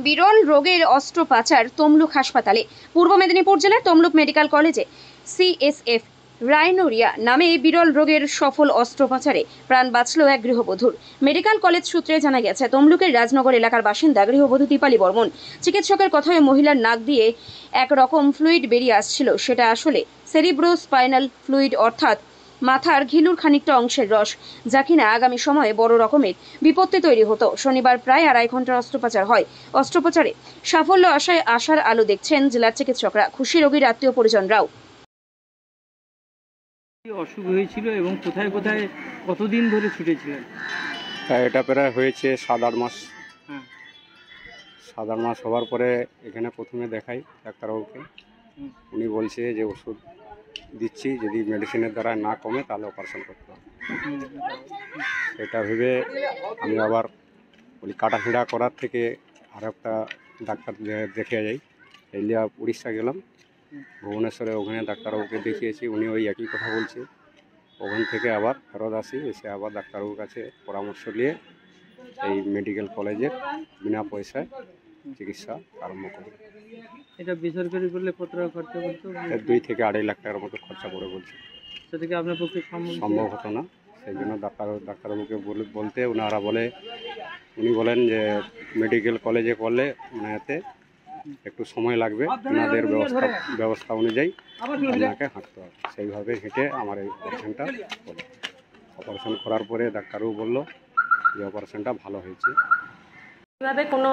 বিরল রোগের অস্ত্রোপচার তমলুক হাসপাতালে। পূর্ব মেদিনীপুর জেলার তমলুক মেডিকেল কলেজে সিএসএফ রাইনোরিয়া নামে বিরল রোগের সফল অস্ত্রোপচারে প্রাণ বাঁচল এক গৃহবধূর। মেডিকেল কলেজ সূত্রে জানা গেছে, তমলুকের রাজনগর এলাকার বাসিন্দা গৃহবধূ দীপালি বর্মন। চিকিৎসকের কথায় মহিলার নাক দিয়ে এক রকম ফ্লুইড বেরিয়ে আসছিল। সেটা আসলে সেরিব্রোস্পাইনাল ফ্লুইড, অর্থাৎ মাথার ঘিলুর খানিকটা অংশের রস, যা কিনা আগামী সময়ে বড় রকমের বিপত্তি তৈরি হতো। শনিবার প্রায় 2.5 ঘন্টার অস্ত্রোপচার হয়। অস্ত্রোপচারে সাফল্য আশায় আশার আলো দেখছেন জেলার চিকিৎসকরা, খুশি রোগীর আত্মীয় পরিজনরাও। অসুখ হয়েছিল এবং কোথায় কোথায় কতদিন ধরে ছুটেছিলেন? এটা প্রায় হয়েছে 7-8 মাস। 7-8 মাস হওয়ার পরে এখানে প্রথমে দেখাই ডাক্তারবাবুকে। উনি বলছে যে ওষুধ দিচ্ছি, যদি মেডিসিনের দ্বারা না কমে তাহলে অপারেশন করতে হবে। এটা ভেবে আমি আবার বলি কাটাছিঁড়া করার থেকে আর একটা ডাক্তার দেখে যাই। এই লিয়া উড়িষ্যা গেলাম, ভুবনেশ্বরে, ওখানে ডাক্তারবাবুকে দেখিয়েছি। উনি ওই একই কথা বলছে। ওখান থেকে আবার ফেরত আসি, এসে আবার ডাক্তারবাবুর কাছে পরামর্শ নিয়ে এই মেডিকেল কলেজের বিনা পয়সায় চিকিৎসা আরম্ভ করি। এটা বেসরকারি করলে কত টাকা খরচা করতে? 2 থেকে 2.5 লাখ টাকার মতো খরচা পড়ে বলছে। সেটা কি আপনার পক্ষে সম্ভব হতো না। সেই জন্য ডাক্তারবাবুকে বলতে উনি বলেন যে মেডিকেল কলেজে করলে এতে একটু সময় লাগবে, ওনাদের ব্যবস্থা অনুযায়ী আপনাকে হাঁটতে হবে। সেইভাবে হেঁটে আমার এই অপারেশনটা হলো। অপারেশন করার পরে ডাক্তারবাবু বলল যে অপারেশনটা ভালো হয়েছে। এভাবে কোনো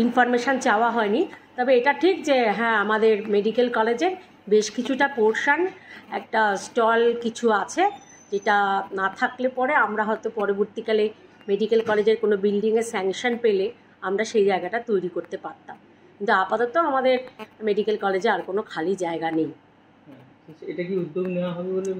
ইনফরমেশান চাওয়া হয়নি, তবে এটা ঠিক যে হ্যাঁ, আমাদের মেডিকেল কলেজের বেশ কিছুটা পোর্শন, একটা স্টল কিছু আছে, যেটা না থাকলে পরে আমরা হয়তো পরবর্তীকালে মেডিকেল কলেজের কোনো বিল্ডিংয়ের স্যাংশন পেলে আমরা সেই জায়গাটা তৈরি করতে পারতাম, কিন্তু আপাতত আমাদের মেডিকেল কলেজে আর কোনো খালি জায়গা নেই। এটা কি উদ্যোগ নেওয়া হবে বলে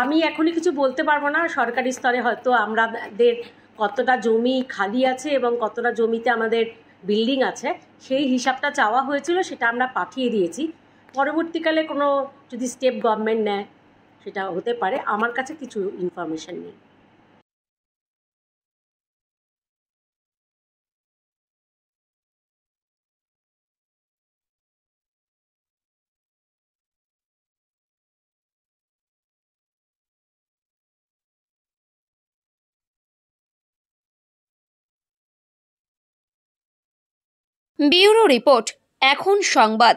আমি এখনই কিছু বলতে পারবো না। সরকারি স্তরে হয়তো আমাদের কতটা জমি খালি আছে এবং কতটা জমিতে আমাদের বিল্ডিং আছে সেই হিসাবটা চাওয়া হয়েছিল, সেটা আমরা পাঠিয়ে দিয়েছি। পরবর্তীকালে কোনো যদি স্টেপ গভর্নমেন্ট নেয় সেটা হতে পারে, আমার কাছে কিছু ইনফরমেশন নেই। ব্যুরো রিপোর্ট, এখন সংবাদ।